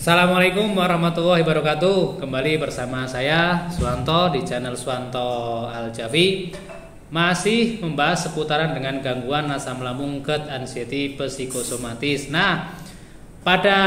Assalamualaikum warahmatullahi wabarakatuh. Kembali bersama saya Suwanto di channel Suwanto Al-Jafi. Masih membahas seputaran dengan gangguan asam lambung, GERD, anxiety, psikosomatis. Nah, pada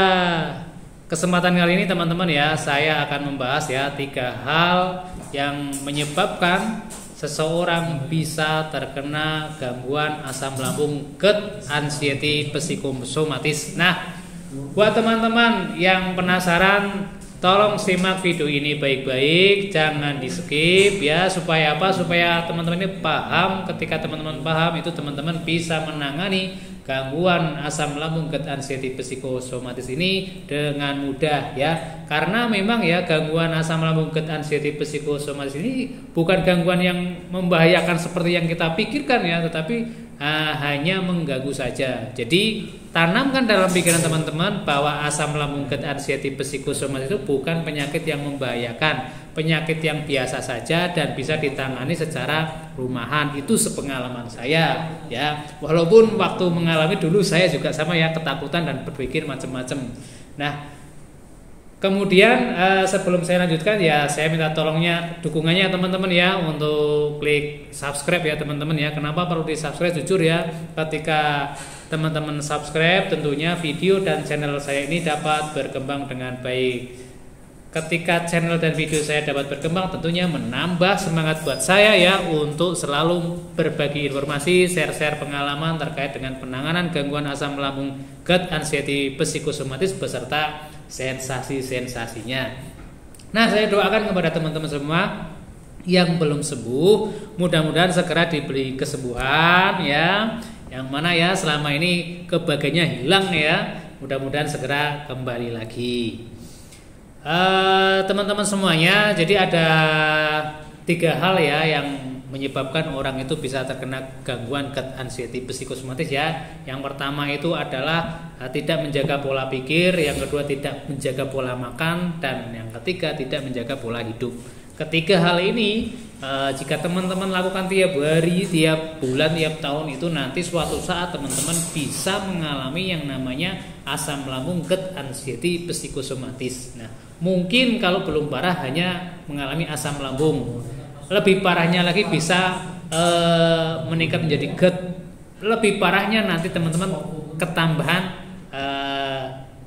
kesempatan kali ini teman-teman ya, saya akan membahas ya 3 hal yang menyebabkan seseorang bisa terkena gangguan asam lambung, GERD, anxiety, psikosomatis. Nah, buat teman-teman yang penasaran, tolong simak video ini baik-baik, jangan di skip ya, supaya apa? Supaya teman-teman ini paham. Ketika teman-teman paham, itu teman-teman bisa menangani gangguan asam lambung, GERD, anxiety, psikosomatis ini dengan mudah ya. Karena memang ya, gangguan asam lambung, GERD, anxiety, psikosomatis ini bukan gangguan yang membahayakan seperti yang kita pikirkan ya, tetapi hanya mengganggu saja. Jadi tanamkan dalam pikiran teman-teman bahwa asam lambung, GERD, anxiety, psikosomatis itu bukan penyakit yang membahayakan, penyakit yang biasa saja dan bisa ditangani secara rumahan. Itu sepengalaman saya ya. Walaupun waktu mengalami dulu saya juga sama ya, ketakutan dan berpikir macam-macam. Nah, kemudian sebelum saya lanjutkan ya, saya minta tolongnya, dukungannya teman-teman ya, untuk klik subscribe ya teman-teman ya. Kenapa perlu di subscribe? Jujur ya, ketika teman-teman subscribe, tentunya video dan channel saya ini dapat berkembang dengan baik. Ketika channel dan video saya dapat berkembang, tentunya menambah semangat buat saya ya, untuk selalu berbagi informasi, share-share pengalaman terkait dengan penanganan gangguan asam lambung, GERD, anxiety, psikosomatis beserta sensasi-sensasinya. Nah, saya doakan kepada teman-teman semua yang belum sembuh, mudah-mudahan segera diberi kesembuhan ya. Yang mana ya, selama ini kebahagiaannya hilang ya, mudah-mudahan segera kembali lagi. Teman-teman semuanya, jadi ada 3 hal ya yang menyebabkan orang itu bisa terkena gangguan GERD, anxiety, psikosomatis ya. Yang pertama itu adalah tidak menjaga pola pikir, yang kedua tidak menjaga pola makan, dan yang ketiga tidak menjaga pola hidup. Ketiga hal ini jika teman-teman lakukan tiap hari, tiap bulan, tiap tahun, itu nanti suatu saat teman-teman bisa mengalami yang namanya asam lambung, GERD, anxiety, psikosomatis. Nah, mungkin kalau belum parah hanya mengalami asam lambung. Lebih parahnya lagi bisa meningkat menjadi GERD. Lebih parahnya nanti teman-teman ketambahan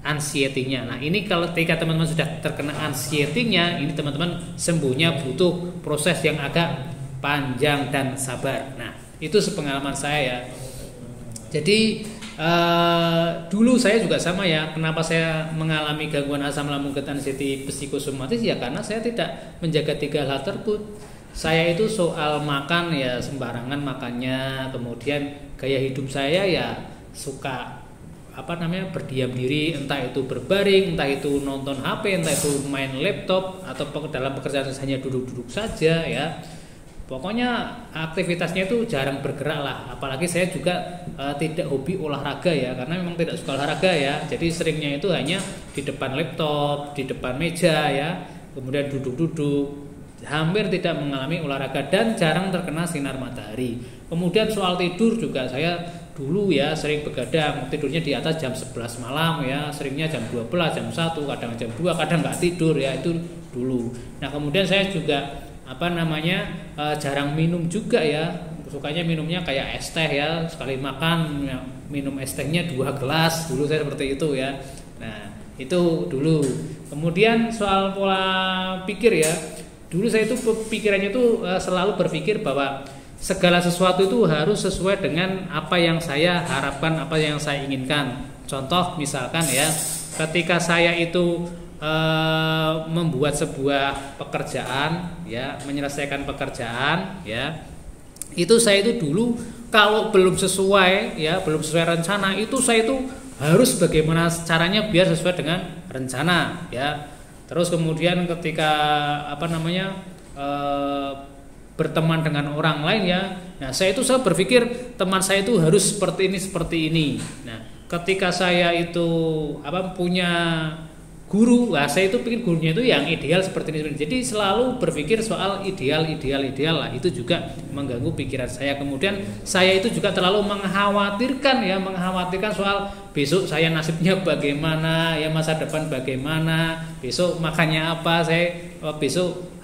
anxiety-nya. Nah, ini kalau ketika teman-teman sudah terkena anxiety-nya, ini teman-teman sembuhnya butuh proses yang agak panjang dan sabar. Nah, itu sepengalaman saya ya. Jadi dulu saya juga sama ya. Kenapa saya mengalami gangguan asam lambung, GERD, anxiety, psikosomatis ya, karena saya tidak menjaga 3 hal tersebut. Saya itu soal makan ya sembarangan makannya, kemudian gaya hidup saya ya suka berdiam diri, entah itu berbaring, entah itu nonton HP, entah itu main laptop, atau dalam pekerjaan hanya duduk-duduk saja ya. Pokoknya aktivitasnya itu jarang bergerak lah. Apalagi saya juga tidak hobi olahraga ya, karena memang tidak suka olahraga ya. Jadi seringnya itu hanya di depan laptop, di depan meja ya, kemudian duduk-duduk, hampir tidak mengalami olahraga dan jarang terkena sinar matahari. Kemudian soal tidur juga saya dulu ya sering begadang, tidurnya di atas jam 11 malam ya, seringnya jam 12, jam 1, kadang jam 2, kadang nggak tidur ya, itu dulu. Nah, kemudian saya juga jarang minum juga ya, sukanya minumnya kayak es teh ya, sekali makan ya, minum es tehnya 2 gelas, dulu saya seperti itu ya. Nah, itu dulu. Kemudian soal pola pikir ya, dulu saya itu pikirannya itu selalu berpikir bahwa segala sesuatu itu harus sesuai dengan apa yang saya harapkan, apa yang saya inginkan. Contoh misalkan ya, ketika saya itu membuat sebuah pekerjaan ya, menyelesaikan pekerjaan ya, itu saya itu dulu kalau belum sesuai ya, belum sesuai rencana, itu saya itu harus bagaimana caranya biar sesuai dengan rencana ya. Terus kemudian ketika berteman dengan orang lain ya, nah saya berpikir teman saya itu harus seperti ini. Nah, ketika saya itu punya guru, wah saya itu pikir gurunya itu yang ideal seperti ini. Jadi selalu berpikir soal ideal lah, itu juga mengganggu pikiran saya. Kemudian saya itu juga terlalu mengkhawatirkan soal besok saya nasibnya bagaimana, ya masa depan bagaimana, besok makannya apa, saya besok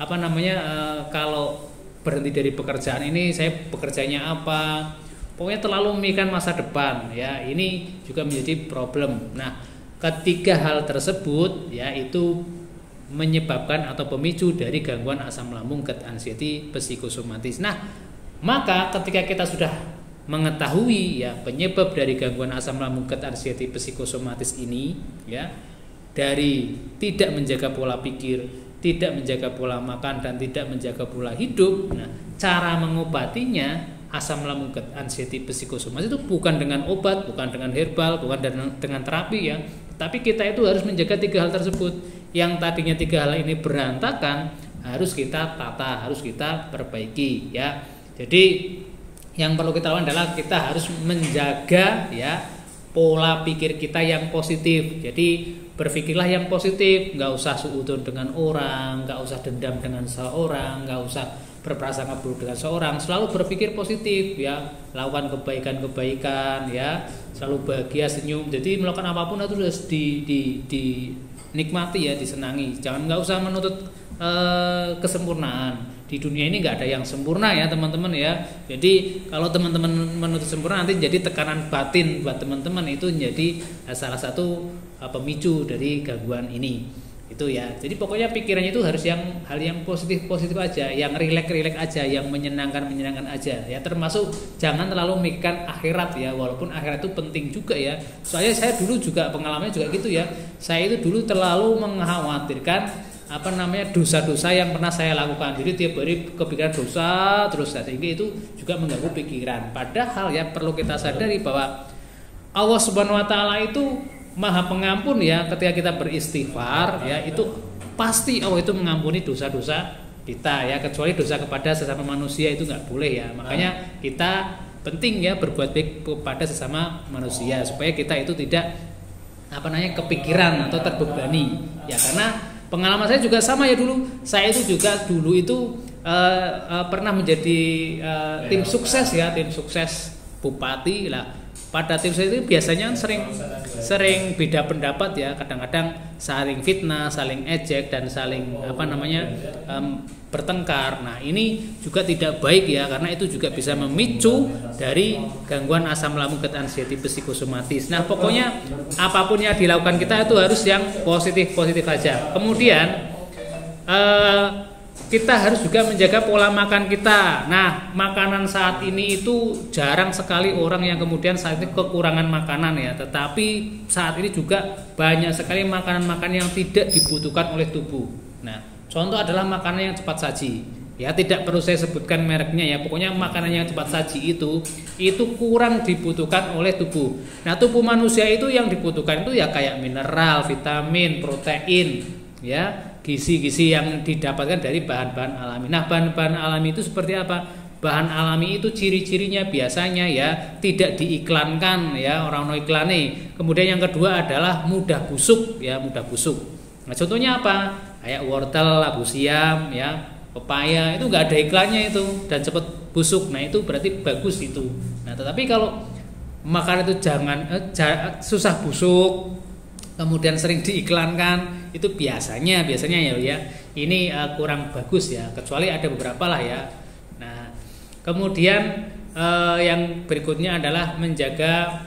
kalau berhenti dari pekerjaan ini saya bekerjanya apa. Pokoknya terlalu memikirkan masa depan, ya ini juga menjadi problem. Nah, ketiga hal tersebut ya itu menyebabkan atau pemicu dari gangguan asam lambung GERD anxiety psikosomatis. Nah, maka ketika kita sudah mengetahui ya penyebab dari gangguan asam lambung GERD anxiety psikosomatis ini, ya dari tidak menjaga pola pikir, tidak menjaga pola makan, dan tidak menjaga pola hidup. Nah, cara mengobatinya asam lambung GERD anxiety psikosomatis itu bukan dengan obat, bukan dengan herbal, bukan dengan terapi ya. Tapi kita itu harus menjaga tiga hal tersebut. Yang tadinya tiga hal ini berantakan harus kita tata, harus kita perbaiki ya. Jadi yang perlu kita lakukan adalah kita harus menjaga ya pola pikir kita yang positif. Jadi berpikirlah yang positif, nggak usah suudzon dengan orang, nggak usah dendam dengan seorang, nggak usah berprasangka buruk dengan seorang, selalu berpikir positif ya, lakukan kebaikan ya, selalu bahagia, senyum. Jadi melakukan apapun itu harus dinikmati ya, disenangi. Jangan nggak usah menuntut kesempurnaan. Di dunia ini nggak ada yang sempurna ya teman-teman ya. Jadi kalau teman-teman menuntut sempurna nanti jadi tekanan batin buat teman-teman, itu menjadi salah satu pemicu dari gangguan ini. Itu ya. Jadi pokoknya pikirannya itu harus hal yang positif aja, yang rileks aja, yang menyenangkan aja ya. Termasuk jangan terlalu memikirkan akhirat ya, walaupun akhirat itu penting juga ya. Soalnya saya dulu juga pengalamannya juga gitu ya. Saya itu dulu terlalu mengkhawatirkan dosa-dosa yang pernah saya lakukan. Jadi tiap hari kepikiran dosa terus, sehingga itu juga mengganggu pikiran. Padahal ya perlu kita sadari bahwa Allah Subhanahu wa taala itu Maha Pengampun ya. Ketika kita beristighfar ya, itu pasti Allah itu mengampuni dosa-dosa kita ya, kecuali dosa kepada sesama manusia itu nggak boleh ya. Makanya kita penting ya berbuat baik kepada sesama manusia supaya kita itu tidak kepikiran atau terbebani ya. Karena pengalaman saya juga sama ya, saya itu pernah menjadi tim sukses ya, tim sukses bupati lah. Pada tim saya itu biasanya sering beda pendapat ya, kadang-kadang saling fitnah, saling ejek, dan saling bertengkar. Nah ini juga tidak baik ya, karena itu juga bisa memicu dari gangguan asam lambung GERD anxiety psikosomatis. Nah pokoknya apapun yang dilakukan kita itu harus yang positif aja. Kemudian kita harus juga menjaga pola makan kita. Nah, makanan saat ini itu jarang sekali orang yang kemudian saat ini kekurangan makanan ya. Tetapi saat ini juga banyak sekali makanan-makanan yang tidak dibutuhkan oleh tubuh. Nah, contoh adalah makanan yang cepat saji. Ya, tidak perlu saya sebutkan mereknya ya. Pokoknya makanan yang cepat saji itu kurang dibutuhkan oleh tubuh. Nah, tubuh manusia itu yang dibutuhkan itu ya kayak mineral, vitamin, protein, ya. Gizi-gizi yang didapatkan dari bahan-bahan alami. Nah, bahan-bahan alami itu seperti apa? Bahan alami itu ciri-cirinya biasanya ya tidak diiklankan ya, orang no iklane. Kemudian yang kedua adalah mudah busuk ya, mudah busuk. Nah, contohnya apa? Kayak wortel, labu siam ya, pepaya itu enggak ada iklannya itu dan cepat busuk. Nah, itu berarti bagus itu. Nah, tetapi kalau makan itu susah busuk, kemudian sering diiklankan, itu biasanya ya ini kurang bagus ya, kecuali ada beberapa lah ya. Nah kemudian yang berikutnya adalah menjaga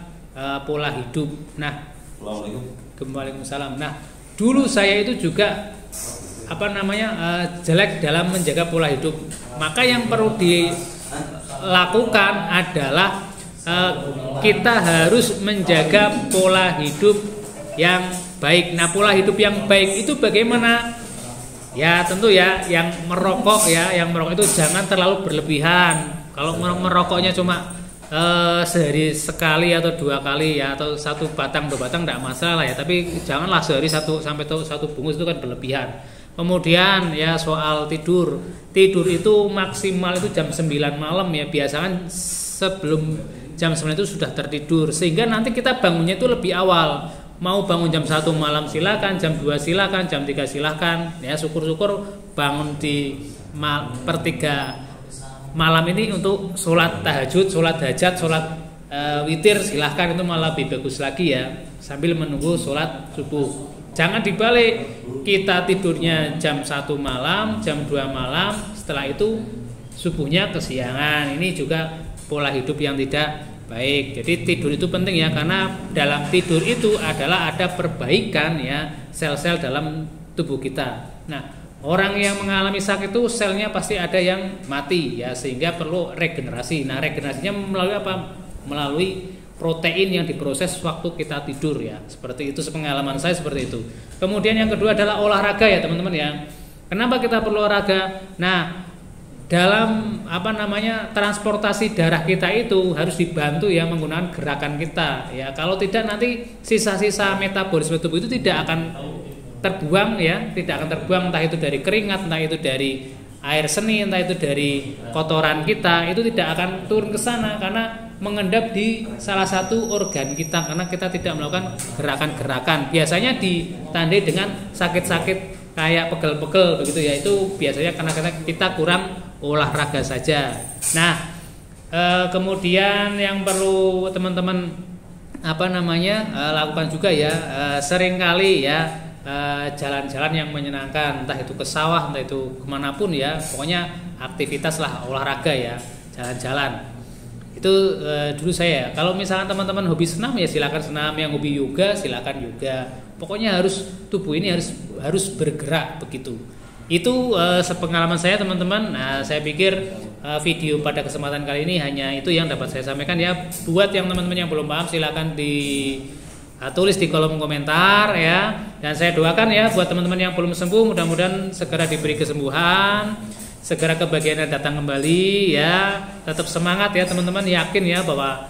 pola hidup. Nah, Waalaikumsalam. Nah dulu saya itu juga jelek dalam menjaga pola hidup. Maka yang perlu dilakukan adalah kita harus menjaga pola hidup yang baik. Nah, pola hidup yang baik itu bagaimana? Ya, tentu ya yang merokok itu jangan terlalu berlebihan. Kalau merokoknya cuma sehari sekali atau 2 kali ya, atau 1 batang 2 batang tidak masalah ya, tapi janganlah sehari 1 sampai 1 bungkus, itu kan berlebihan. Kemudian ya soal tidur itu maksimal itu jam 9 malam ya, biasakan sebelum jam 9 itu sudah tertidur, sehingga nanti kita bangunnya itu lebih awal. mau bangun jam 1 malam silakan, jam 2 silakan, jam 3 silakan. Ya, syukur-syukur bangun di per 3 malam ini untuk sholat tahajud, sholat hajat, sholat witir silahkan, itu malah lebih bagus lagi ya, sambil menunggu sholat subuh. Jangan dibalik, kita tidurnya jam 1 malam, jam 2 malam, setelah itu subuhnya kesiangan. Ini juga pola hidup yang tidak baik. Jadi tidur itu penting ya, karena dalam tidur itu adalah ada perbaikan ya sel-sel dalam tubuh kita. Nah, orang yang mengalami sakit itu selnya pasti ada yang mati ya, sehingga perlu regenerasi. Nah, regenerasinya melalui apa? Melalui protein yang diproses waktu kita tidur ya. Seperti itu, sepengalaman saya seperti itu. Kemudian yang kedua adalah olahraga ya teman-teman ya. Kenapa kita perlu olahraga? Nah, dalam transportasi darah kita itu harus dibantu ya menggunakan gerakan kita ya. Kalau tidak nanti sisa-sisa metabolisme tubuh itu tidak akan terbuang ya, tidak akan terbuang, entah itu dari keringat, entah itu dari air seni, entah itu dari kotoran kita, itu tidak akan turun ke sana karena mengendap di salah satu organ kita, karena kita tidak melakukan gerakan-gerakan. Biasanya ditandai dengan sakit-sakit kayak pegel-pegel begitu ya, itu biasanya karena kita kurang olahraga saja. Nah, kemudian yang perlu teman-teman lakukan juga ya, seringkali ya jalan-jalan yang menyenangkan, entah itu ke sawah, entah itu kemanapun ya, pokoknya aktivitas lah olahraga ya, jalan-jalan. Itu dulu saya. Kalau misalkan teman-teman hobi senam ya silakan senam, yang hobi yoga silakan yoga. Pokoknya tubuh ini harus bergerak begitu. Itu sepengalaman saya teman-teman. Nah, saya pikir video pada kesempatan kali ini hanya itu yang dapat saya sampaikan ya. Buat yang teman-teman yang belum paham silakan tulis di kolom komentar ya. Dan saya doakan ya buat teman-teman yang belum sembuh, mudah-mudahan segera diberi kesembuhan, segera kebahagiaan datang kembali ya. Tetap semangat ya teman-teman, yakin ya bahwa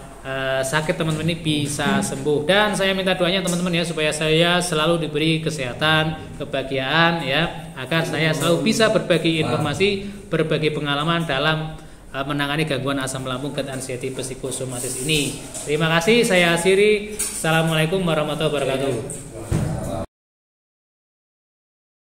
sakit teman-teman ini bisa sembuh. Dan saya minta doanya teman-teman ya, supaya saya selalu diberi kesehatan, kebahagiaan ya, agar saya selalu bisa berbagi informasi, berbagi pengalaman dalam menangani gangguan asam lambung, GERD, anxiety, psikosomatis ini. Terima kasih, saya akhiri. Assalamualaikum warahmatullahi wabarakatuh.